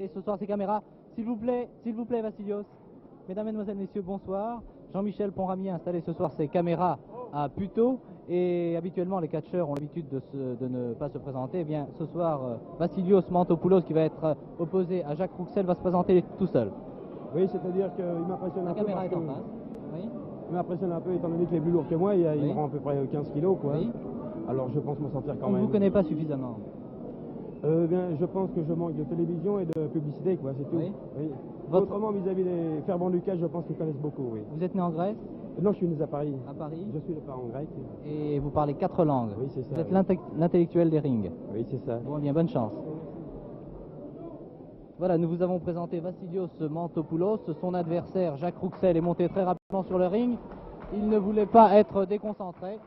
Et ce soir, ces caméras, s'il vous plaît, Vassilios. Mesdames, Mesdemoiselles, Messieurs, bonsoir. Jean-Michel Ponramier a installé ce soir ses caméras à Puteaux. Et habituellement, les catcheurs ont l'habitude de ne pas se présenter. Eh bien, ce soir, Vassilios Mantopoulos, qui va être opposé à Jacques Rouxel, va se présenter tout seul. Oui, c'est-à-dire qu'il m'impressionne un peu. La caméra est en face. Oui. Il m'impressionne un peu, étant donné qu'il est plus lourd que moi. Il me rend à peu près 15 kilos, quoi. Oui. Alors, je pense m'en sortir quand On même. ne vous connaît pas suffisamment. Bien, je pense que je manque de télévision et de publicité, quoi, c'est tout. Oui. Oui. Votre... Autrement, vis-à-vis des fervents du catch, je pense qu'ils connaissent beaucoup, oui. Vous êtes né en Grèce? Non, je suis né à Paris. À Paris. Je suis de parents grec. Et vous parlez 4 langues. Oui, c'est ça. Vous êtes l'intellectuel des rings. Oui, c'est ça. Bon, bien, bonne chance. Voilà, nous vous avons présenté Vassilios Mantopoulos. Son adversaire, Jacques Rouxel, est monté très rapidement sur le ring. Il ne voulait pas être déconcentré.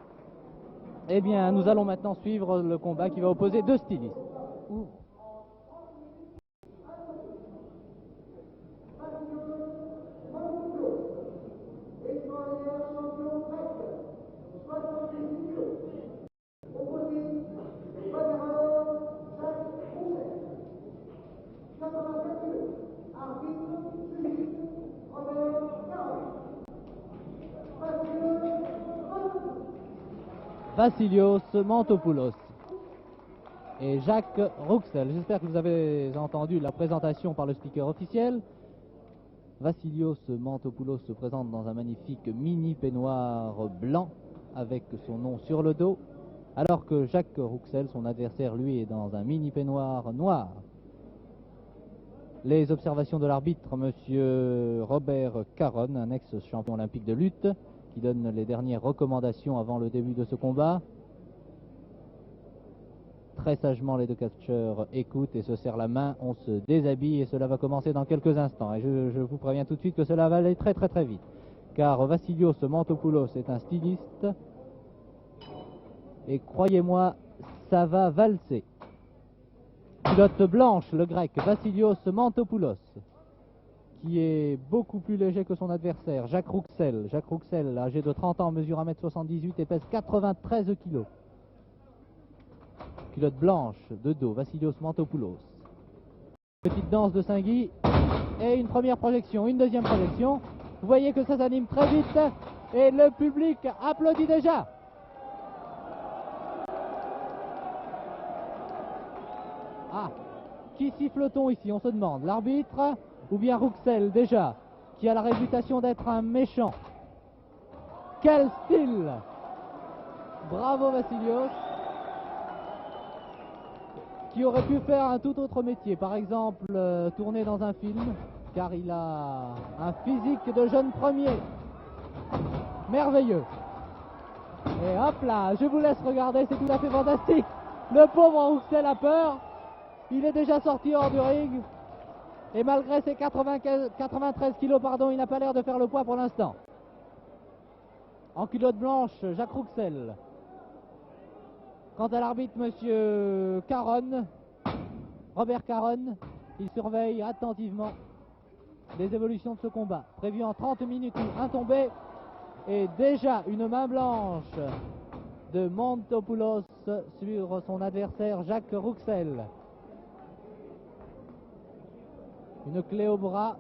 Eh bien, nous allons maintenant suivre le combat qui va opposer deux stylistes. Vassilios Mantopoulos et Jacques Rouxel. J'espère que vous avez entendu la présentation par le speaker officiel. Vassilios Mantopoulos se présente dans un magnifique mini peignoir blanc avec son nom sur le dos, alors que Jacques Rouxel, son adversaire, lui, est dans un mini peignoir noir. Les observations de l'arbitre, monsieur Robert Caron, un ex-champion olympique de lutte, qui donne les dernières recommandations avant le début de ce combat. Très sagement, les deux catcheurs écoutent et se serrent la main. On se déshabille et cela va commencer dans quelques instants. Et je vous préviens tout de suite que cela va aller très vite. Car Vassilios Mantopoulos est un styliste. Et croyez-moi, ça va valser. Culotte blanche, le grec Vassilios Mantopoulos, qui est beaucoup plus léger que son adversaire, Jacques Rouxel. Jacques Rouxel, âgé de 30 ans, mesure 1m78 et pèse 93 kg. Culotte blanche de dos, Vassilios Mantopoulos. Petite danse de Saint-Guy et une première projection, une deuxième projection. Vous voyez que ça s'anime très vite et le public applaudit déjà. Ah, qui siffle-t-on ici? On se demande. L'arbitre ou bien Rouxel déjà, qui a la réputation d'être un méchant? Quel style! Bravo Vassilios, qui aurait pu faire un tout autre métier, par exemple tourner dans un film, car il a un physique de jeune premier. Merveilleux. Et hop là, je vous laisse regarder, c'est tout à fait fantastique. Le pauvre Rouxel a peur. Il est déjà sorti hors du ring. Et malgré ses 93 kilos, il n'a pas l'air de faire le poids pour l'instant. En culotte blanche, Jacques Rouxel. Quant à l'arbitre, monsieur Caron, Robert Caron, il surveille attentivement les évolutions de ce combat. Prévu en 30 minutes, un tombé. Et déjà une main blanche de Mantopoulos sur son adversaire Jacques Rouxel. Une clé au bras.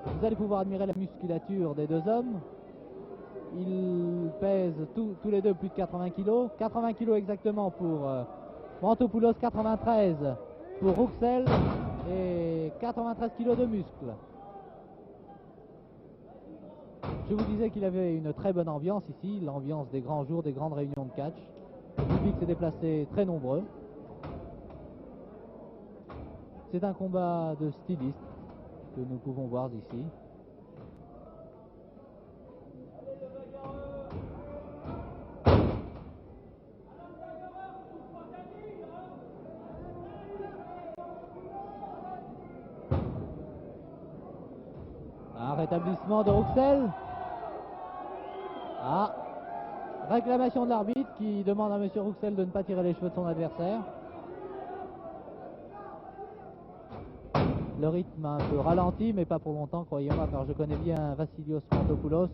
Vous allez pouvoir admirer la musculature des deux hommes. Ils pèsent tous les deux plus de 80 kg. 80 kg exactement pour Mantopoulos, 93 pour Rouxel et 93 kg de muscles. Je vous disais qu'il avait une très bonne ambiance ici, l'ambiance des grands jours, des grandes réunions de catch. Le public s'est déplacé très nombreux. C'est un combat de stylistes que nous pouvons voir ici. Un rétablissement de Rouxel. Ah, réclamation de l'arbitre qui demande à M. Rouxel de ne pas tirer les cheveux de son adversaire. Le rythme a un peu ralenti, mais pas pour longtemps, croyez-moi, car je connais bien Vassilios Mantopoulos.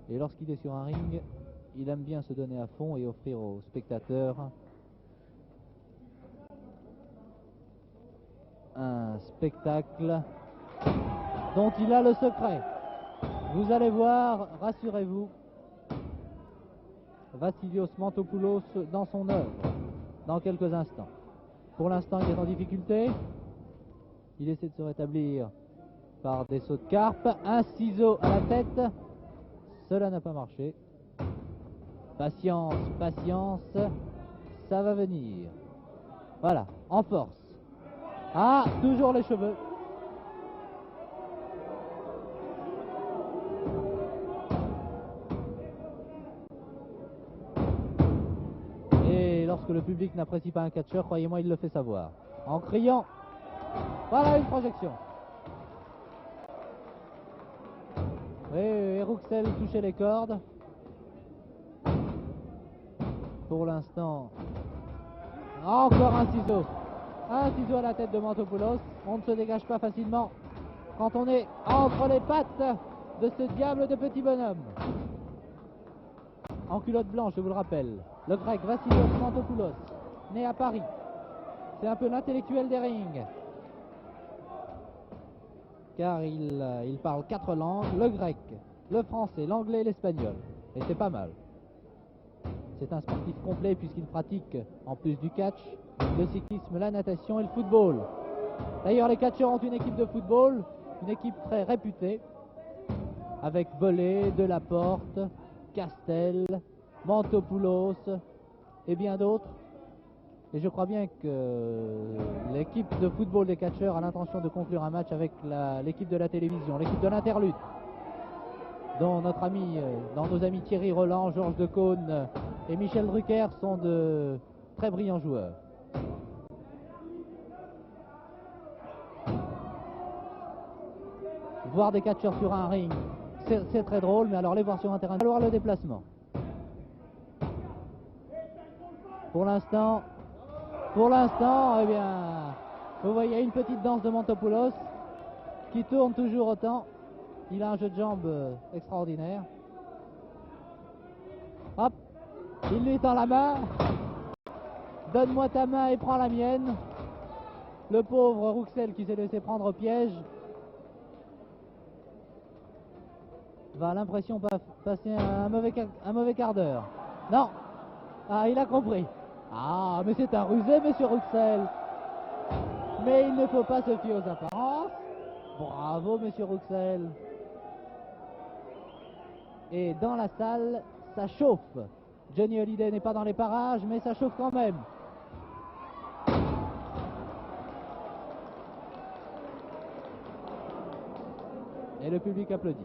Et lorsqu'il est sur un ring, il aime bien se donner à fond et offrir aux spectateurs un spectacle dont il a le secret. Vous allez voir, rassurez-vous, Vassilios Mantopoulos dans son œuvre dans quelques instants. Pour l'instant, il est en difficulté. Il essaie de se rétablir par des sauts de carpe. Un ciseau à la tête. Cela n'a pas marché. Patience, patience. Ça va venir. Voilà, en force. Ah, toujours les cheveux. Et lorsque le public n'apprécie pas un catcheur, croyez-moi, il le fait savoir. En criant. Voilà une projection. Et Rouxel touchait les cordes. Pour l'instant, encore un ciseau. Un ciseau à la tête de Mantopoulos. On ne se dégage pas facilement quand on est entre les pattes de ce diable de petit bonhomme. En culotte blanche, je vous le rappelle. Le grec Vassilios Mantopoulos, né à Paris. C'est un peu l'intellectuel des rings. Car il parle 4 langues, le grec, le français, l'anglais et l'espagnol. Et c'est pas mal. C'est un sportif complet puisqu'il pratique, en plus du catch, le cyclisme, la natation et le football. D'ailleurs, les catcheurs ont une équipe de football, une équipe très réputée, avec Belay, Delaporte, Castel, Mantopoulos et bien d'autres. Et je crois bien que l'équipe de football des catcheurs a l'intention de conclure un match avec l'équipe de la télévision, l'équipe de l'Interlutte, dont nos amis Thierry Roland, Georges Decaune et Michel Drucker sont de très brillants joueurs. Voir des catcheurs sur un ring, c'est très drôle, mais alors les voir sur un terrain, il va falloir le déplacement. Pour l'instant, eh bien, vous voyez une petite danse de Mantopoulos qui tourne toujours autant. Il a un jeu de jambes extraordinaire. Hop, il lui tend la main. Donne-moi ta main et prends la mienne. Le pauvre Rouxel qui s'est laissé prendre au piège va à l'impression passer un mauvais quart d'heure. Non, ah, il a compris. Ah, mais c'est un rusé, monsieur Rouxel. Mais il ne faut pas se fier aux apparences. Bravo, monsieur Rouxel. Et dans la salle, ça chauffe. Johnny Hallyday n'est pas dans les parages, mais ça chauffe quand même. Et le public applaudit.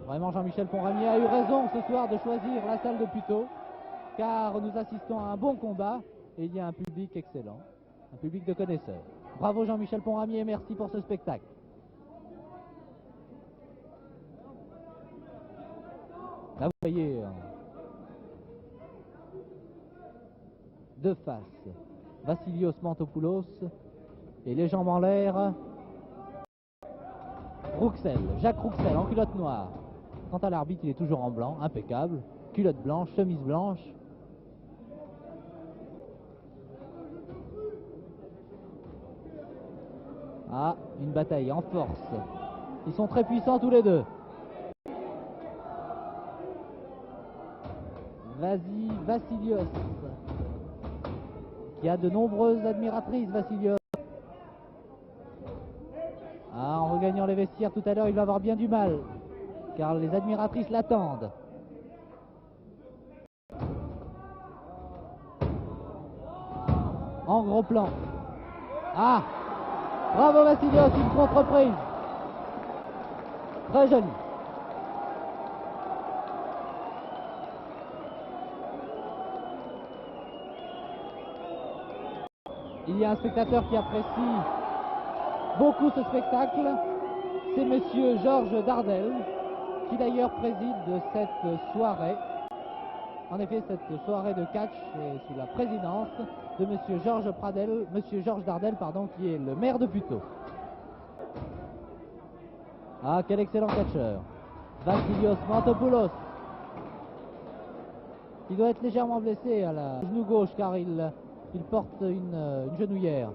Vraiment, Jean-Michel Ponramier a eu raison ce soir de choisir la salle de Puteaux, car nous assistons à un bon combat et il y a un public excellent, un public de connaisseurs. Bravo Jean-Michel Ponramier, merci pour ce spectacle. Là vous voyez de face Vassilios Mantopoulos et les jambes en l'air Rouxel, Jacques Rouxel en culotte noire. Quant à l'arbitre, il est toujours en blanc, impeccable, culotte blanche, chemise blanche. Ah, une bataille en force. Ils sont très puissants tous les deux. Vas-y, Vassilios, qui a de nombreuses admiratrices, Vassilios. Ah, en regagnant les vestiaires tout à l'heure, il va avoir bien du mal, car les admiratrices l'attendent. En gros plan. Ah, bravo Vassilios, une contre-prise. Très jolie. Il y a un spectateur qui apprécie beaucoup ce spectacle, c'est monsieur Georges Dardel, qui d'ailleurs préside cette soirée. En effet, cette soirée de catch est sous la présidence de monsieur Georges Dardel, qui est le maire de Puteaux. Ah, quel excellent catcheur. Vassilios Mantopoulos. Il doit être légèrement blessé à la genou gauche car il Il porte une genouillère.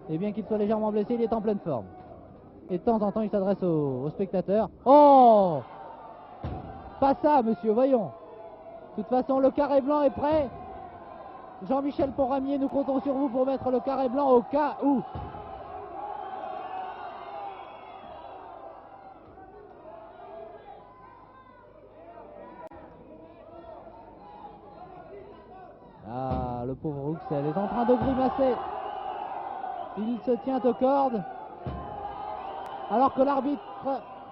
Et bien qu'il soit légèrement blessé, il est en pleine forme. Et de temps en temps, il s'adresse aux spectateurs. Oh! Pas ça, monsieur, voyons. De toute façon, le carré blanc est prêt. Jean-Michel Ponramier, nous comptons sur vous pour mettre le carré blanc au cas où. Ah, le pauvre Rouxel est en train de grimacer. Il se tient aux cordes. Alors que l'arbitre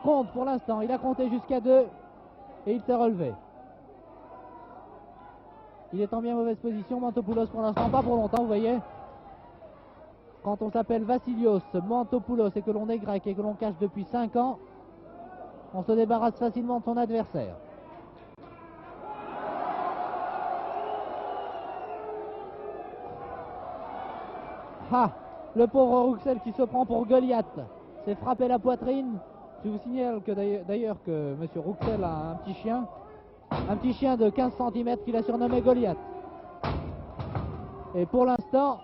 compte pour l'instant. Il a compté jusqu'à 2 et il s'est relevé. Il est en bien mauvaise position, Mantopoulos pour l'instant, pas pour longtemps, vous voyez. Quand on s'appelle Vassilios Mantopoulos et que l'on est grec et que l'on cache depuis 5 ans, on se débarrasse facilement de son adversaire. Ah, le pauvre Rouxel qui se prend pour Goliath, s'est frappé la poitrine. Je vous signale que d'ailleurs que M. Rouxel a un petit chien de 15 cm qu'il a surnommé Goliath. Et pour l'instant,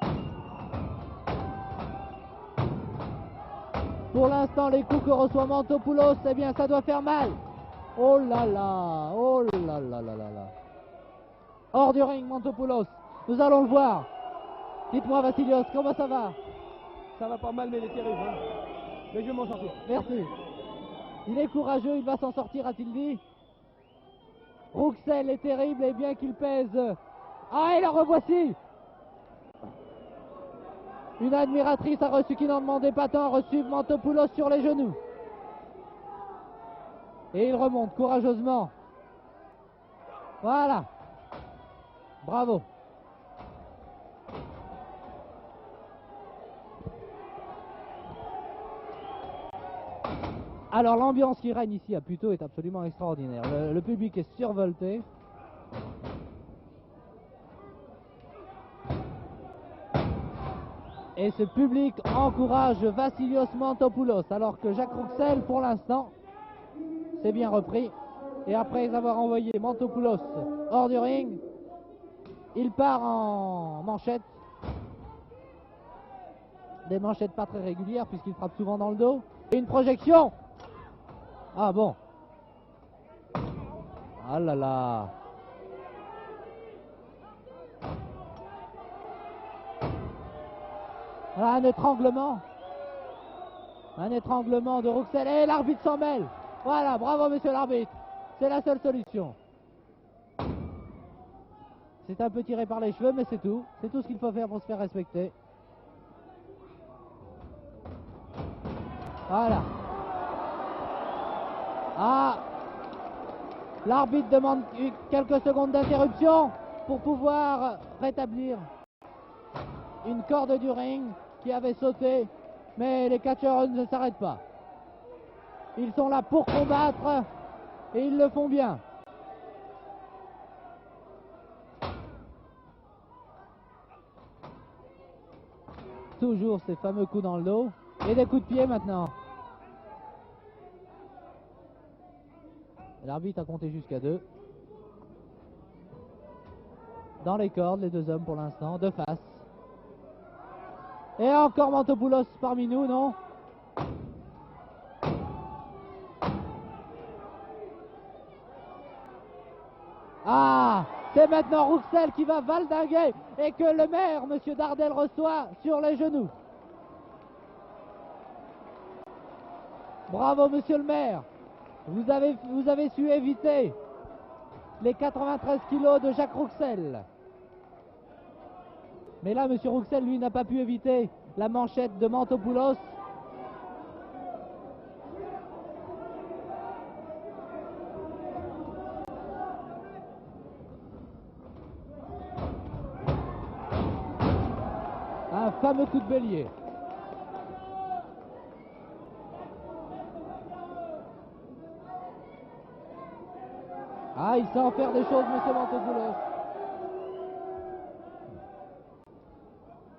les coups que reçoit Mantopoulos, eh bien ça doit faire mal. Oh là là, oh là là là là là. Hors du ring, Mantopoulos, nous allons le voir. Dites-moi Vassilios, comment ça va? Ça va pas mal, mais il est terrible. Hein. Mais je vais m'en sortir. Merci. Il est courageux, il va s'en sortir, a-t-il dit? Rouxel est terrible et bien qu'il pèse. Ah, et la revoici! Une admiratrice a reçu qui n'en demandait pas tant, a reçu Mantopoulos sur les genoux. Et il remonte courageusement. Voilà. Bravo. Alors l'ambiance qui règne ici à Puteaux est absolument extraordinaire. Le public est survolté. Et ce public encourage Vassilios Mantopoulos, alors que Jacques Rouxel, pour l'instant, s'est bien repris. Et après avoir envoyé Mantopoulos hors du ring, il part en manchette. Des manchettes pas très régulières puisqu'il frappe souvent dans le dos. Et une projection. Ah bon. Ah là là. Voilà, un étranglement. Un étranglement de Rouxel. Et l'arbitre s'en mêle. Voilà, bravo monsieur l'arbitre. C'est la seule solution. C'est un peu tiré par les cheveux, mais c'est tout. C'est tout ce qu'il faut faire pour se faire respecter. Voilà. Ah, l'arbitre demande quelques secondes d'interruption pour pouvoir rétablir une corde du ring qui avait sauté, mais les catcheurs ne s'arrêtent pas. Ils sont là pour combattre et ils le font bien. Toujours ces fameux coups dans le dos et des coups de pied maintenant. L'arbitre a compté jusqu'à 2. Dans les cordes, les deux hommes pour l'instant, de face. Et encore Mantopoulos parmi nous, non? Ah, c'est maintenant Rouxel qui va valdinguer et que le maire, monsieur Dardel, reçoit sur les genoux. Bravo monsieur le maire. Vous avez su éviter les 93 kilos de Jacques Rouxel. Mais là, monsieur Rouxel, lui, n'a pas pu éviter la manchette de Mantopoulos. Un fameux coup de bélier. Ah, il sait en faire des choses, monsieur Mantopoulos.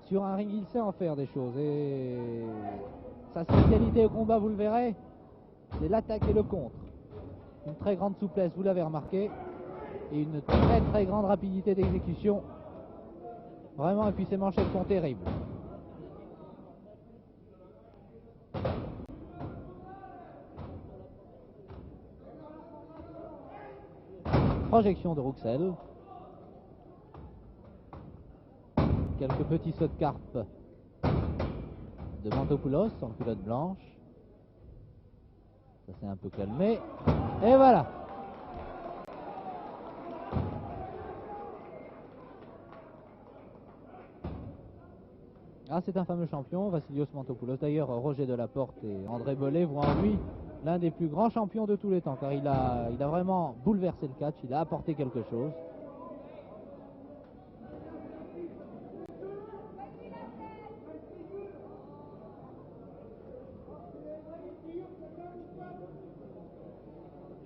Sur un ring, il sait en faire des choses. Et sa spécialité au combat, vous le verrez, c'est l'attaque et le contre. Une très grande souplesse, vous l'avez remarqué. et une très très grande rapidité d'exécution. Vraiment, et puis ses manchettes sont terribles. Projection de Rouxel. Quelques petits sauts de carpe de Mantopoulos en culotte blanche. Ça s'est un peu calmé. Et voilà. Ah, c'est un fameux champion, Vassilios Mantopoulos. D'ailleurs, Roger Delaporte et André Bollet voient en lui l'un des plus grands champions de tous les temps, car il a vraiment bouleversé le catch, il a apporté quelque chose.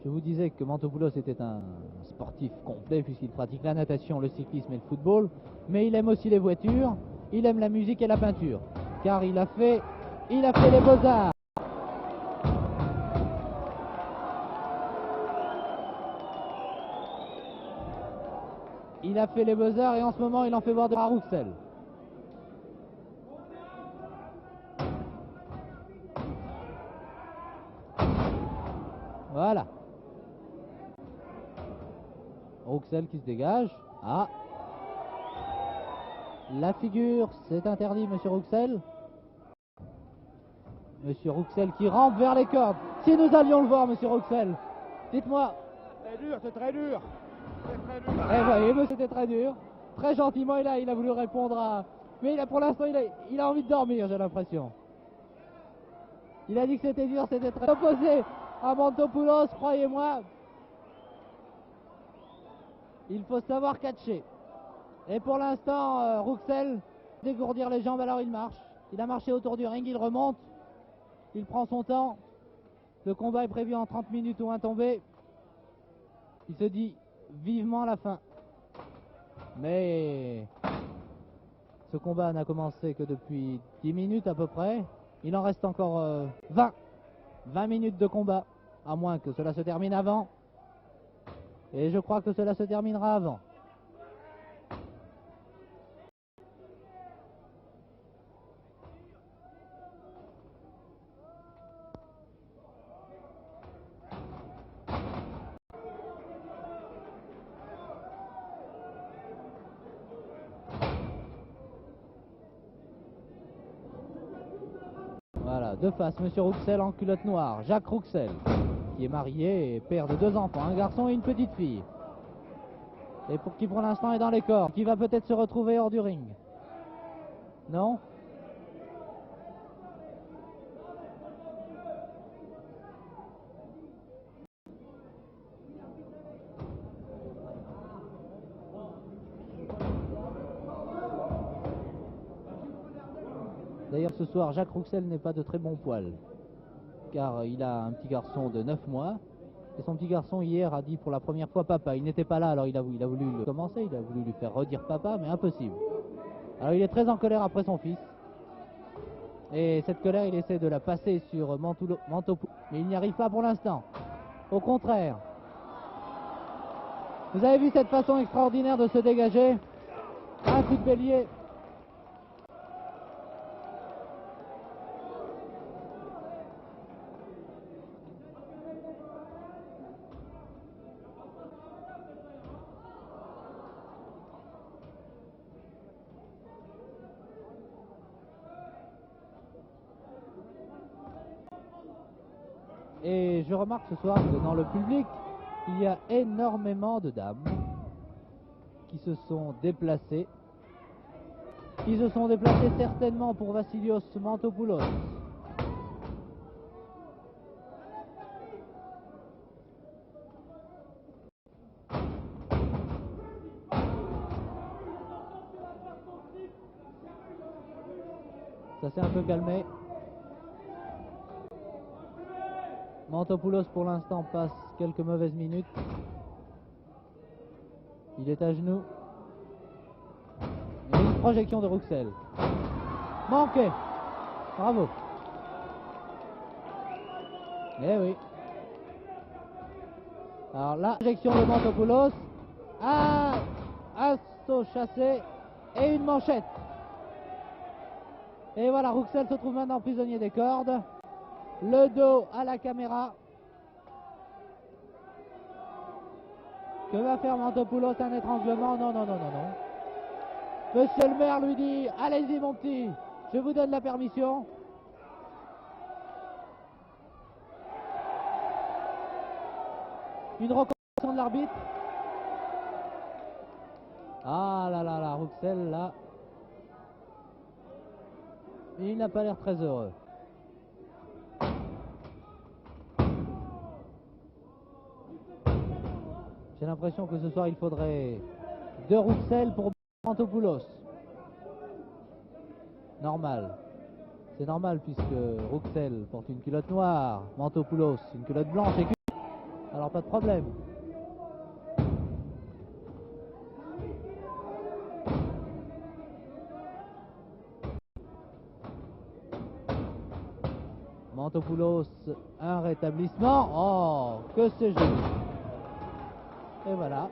Je vous disais que Mantopoulos était un sportif complet puisqu'il pratique la natation, le cyclisme et le football, mais il aime aussi les voitures, il aime la musique et la peinture, car il a fait les beaux-arts. Il a fait les beaux-arts et en ce moment il en fait voir de à Rouxel. Voilà. Rouxel qui se dégage. Ah. La figure, c'est interdit, monsieur Rouxel. Monsieur Rouxel qui rampe vers les cordes. Si nous allions le voir, monsieur Rouxel, dites-moi. C'est dur, c'est très dur. C'est très dur. Eh voyez, mais c'était très dur. Très gentiment, il a voulu répondre à... Mais pour l'instant, il a envie de dormir, j'ai l'impression. Il a dit que c'était dur, c'était très opposé à Mantopoulos, croyez-moi. Il faut savoir catcher. Et pour l'instant, Rouxel dégourdir les jambes, alors il marche. Il a marché autour du ring, il remonte. Il prend son temps. Le combat est prévu en 30 minutes ou un tombé. Il se dit vivement la fin. Mais ce combat n'a commencé que depuis 10 minutes à peu près. Il en reste encore 20 minutes de combat, à moins que cela se termine avant. Et je crois que cela se terminera avant. Voilà, de face, monsieur Rouxel en culotte noire, Jacques Rouxel, qui est marié et père de 2 enfants, un garçon et une petite fille. Et qui pour l'instant est dans les cordes, qui va peut-être se retrouver hors du ring. Non ? D'ailleurs, ce soir, Jacques Rouxel n'est pas de très bon poil, car il a un petit garçon de 9 mois, et son petit garçon hier a dit pour la première fois papa. Il n'était pas là, alors il a voulu le commencer, il a voulu lui faire redire papa, mais impossible. Alors il est très en colère après son fils, et cette colère, il essaie de la passer sur Mantopoulos, mais il n'y arrive pas pour l'instant. Au contraire. Vous avez vu cette façon extraordinaire de se dégager? Un coup de bélier. Et je remarque ce soir que dans le public, il y a énormément de dames qui se sont déplacées. Qui se sont déplacées certainement pour Vassilios Mantopoulos. Ça s'est un peu calmé. Mantopoulos pour l'instant passe quelques mauvaises minutes. Il est à genoux. Et une projection de Rouxel. Manqué. Bravo. Eh oui. Alors la projection de Mantopoulos. un saut chassé et une manchette. Et voilà, Rouxel se trouve maintenant prisonnier des cordes. Le dos à la caméra. Que va faire Mantopoulos? Un étranglement? Non, non, non, non, non. Monsieur le maire lui dit, allez-y mon petit, je vous donne la permission. Une recommandation de l'arbitre. Ah là là là, Rouxel là. Il n'a pas l'air très heureux. J'ai l'impression que ce soir il faudrait 2 Rouxel pour Mantopoulos. Normal. C'est normal puisque Rouxel porte une culotte noire, Mantopoulos une culotte blanche et culotte. Alors pas de problème. Mantopoulos, un rétablissement. Oh, que c'est joli. Et voilà.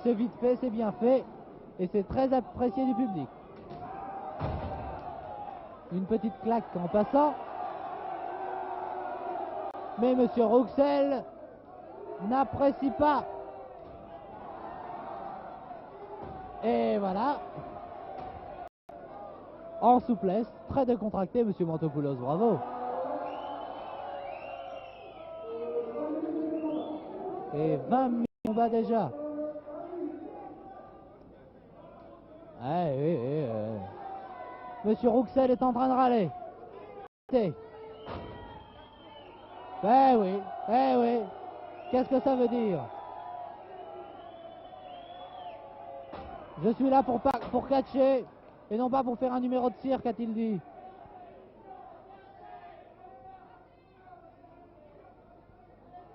C'est vite fait, c'est bien fait. Et c'est très apprécié du public. Une petite claque en passant. Mais monsieur Rouxel n'apprécie pas. Et voilà. En souplesse, très décontracté, monsieur Mantopoulos, bravo. Et 20 minutes de combat déjà. Ouais, oui, oui, oui. Monsieur Rouxel est en train de râler. Eh oui, eh oui. Qu'est-ce que ça veut dire? Je suis là pour catcher et non pas pour faire un numéro de cirque, a-t-il dit.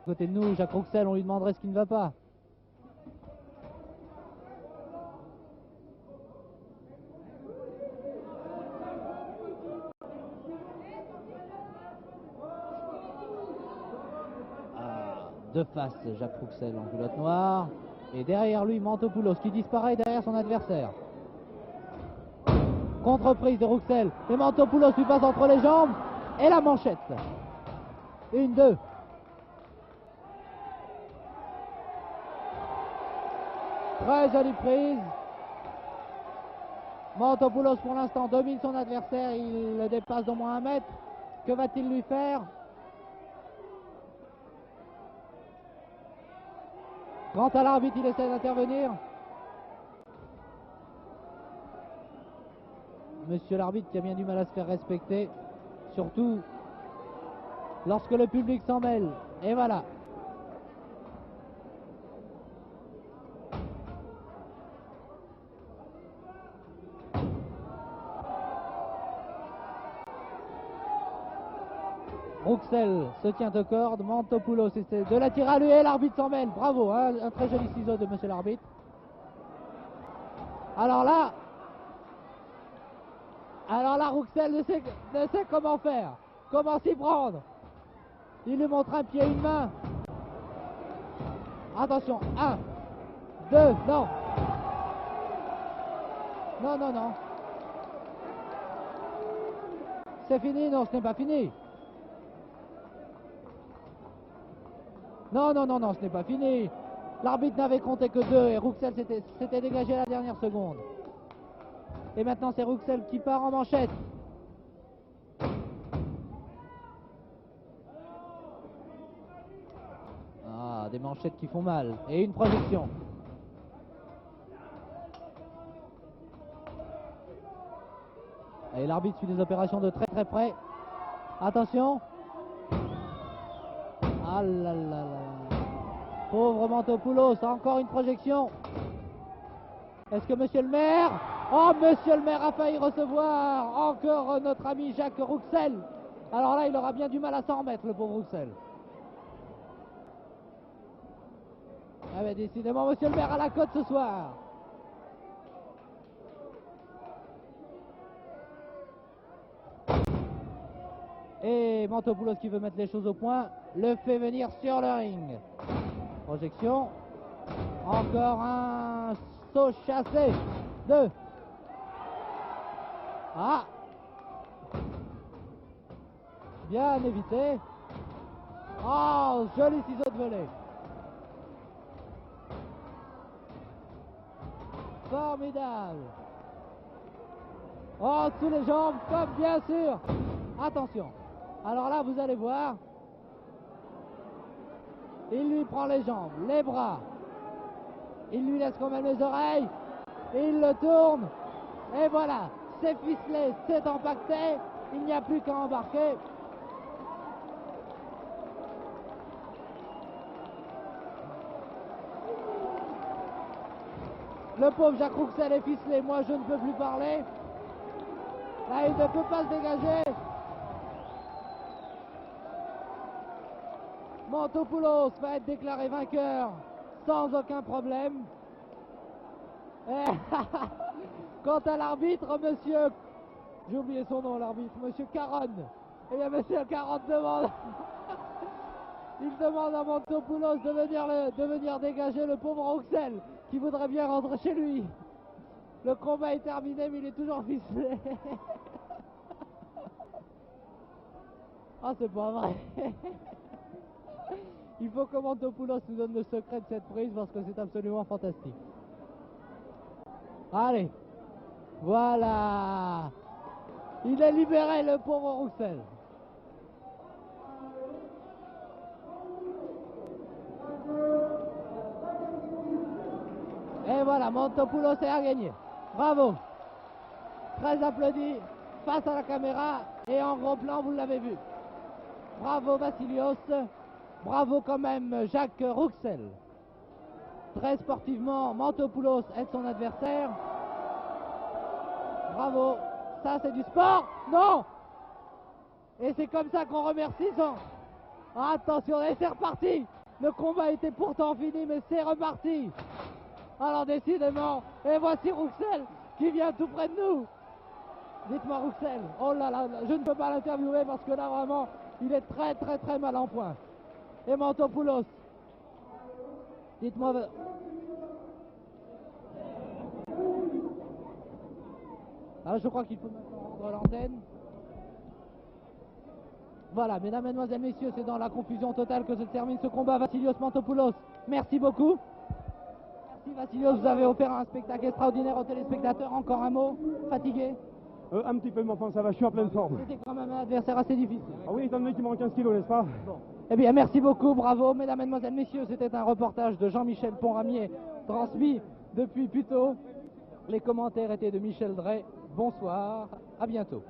À côté de nous, Jacques Rouxel, on lui demanderait ce qui ne va pas. De face, Jacques Rouxel en culotte noire. Et derrière lui, Mantopoulos qui disparaît derrière son adversaire. Contre-prise de Rouxel. Et Mantopoulos lui passe entre les jambes. Et la manchette. 1-2. Très jolie prise. Mantopoulos pour l'instant domine son adversaire. Il le dépasse d'au moins 1 mètre. Que va-t-il lui faire? Quant à l'arbitre, il essaie d'intervenir. Monsieur l'arbitre qui a bien du mal à se faire respecter. Surtout lorsque le public s'en mêle. Et voilà. Rouxel se tient aux cordes. Mantopoulos essaie de la tirer à lui et l'arbitre s'en mêle. Bravo, hein, un très joli ciseau de monsieur l'arbitre. Alors là, Rouxel ne sait comment faire. Comment s'y prendre. Il lui montre un pied et une main. Attention, 1, 2, non. Non, non, non. C'est fini? Non, ce n'est pas fini. Non, non, non, non, ce n'est pas fini. L'arbitre n'avait compté que 2 et Rouxel s'était dégagé à la dernière seconde. Et maintenant c'est Rouxel qui part en manchette. Ah, des manchettes qui font mal. Et une projection. Et l'arbitre suit des opérations de très très près. Attention. Ah là là là. Pauvre Mantopoulos, encore une projection. Est-ce que monsieur le maire... Oh, monsieur le maire a failli recevoir encore notre ami Jacques Rouxel. Alors là, il aura bien du mal à s'en remettre, le pauvre Rouxel. Ah ben décidément, monsieur le maire a la cote ce soir. Et Mantopoulos qui veut mettre les choses au point, le fait venir sur le ring. Projection. Encore un saut chassé. 2. Ah. Bien évité. Oh, joli ciseau de volée. Formidable. Oh, sous les jambes, comme bien sûr. Attention. Alors là, vous allez voir. Il lui prend les jambes, les bras. Il lui laisse quand même les oreilles. Il le tourne. Et voilà. C'est ficelé, c'est empaqueté. Il n'y a plus qu'à embarquer. Le pauvre Jacques Rouxel est ficelé. Moi, je ne peux plus parler. Là, il ne peut pas se dégager. Mantopoulos va être déclaré vainqueur sans aucun problème. Et quant à l'arbitre, monsieur... J'ai oublié son nom, l'arbitre. Monsieur Caronne. Eh bien, monsieur Caronne demande... Il demande à Mantopoulos de venir dégager le pauvre Rouxel qui voudrait bien rentrer chez lui. Le combat est terminé, mais il est toujours ficelé. Ah, c'est pas vrai. Il faut que Mantopoulos nous donne le secret de cette prise parce que c'est absolument fantastique. Allez. Voilà. Il est libéré, le pauvre Rouxel. Et voilà, Mantopoulos a gagné. Bravo. Très applaudi face à la caméra et en gros plan, vous l'avez vu. Bravo Vassilios. Bravo quand même Jacques Rouxel. Très sportivement, Mantopoulos est son adversaire. Bravo. Ça, c'est du sport. Non. Et c'est comme ça qu'on remercie son... Attention, et c'est reparti. Le combat était pourtant fini, mais c'est reparti. Alors décidément, et voici Rouxel qui vient tout près de nous. Dites-moi Rouxel, oh là là, je ne peux pas l'interviewer parce que là vraiment, il est très très très mal en point. Et Mantopoulos, dites-moi... Ah, je crois qu'il faut maintenant rendre l'antenne. Voilà, mesdames, mesdemoiselles, messieurs, c'est dans la confusion totale que se termine ce combat. Vassilios Mantopoulos, merci beaucoup. Merci Vassilios, vous avez offert un spectacle extraordinaire aux téléspectateurs. Encore un mot, fatigué? Un petit peu, mais enfin ça va, je suis en pleine forme. C'était quand même un adversaire assez difficile. Ah oui, étant donné qu'il manque 15 kilos, n'est-ce pas? Bon. Eh bien, merci beaucoup, bravo, mesdames, mesdemoiselles, messieurs. C'était un reportage de Jean-Michel Ponramier, transmis depuis Puteaux. Les commentaires étaient de Michel Drey. Bonsoir, à bientôt.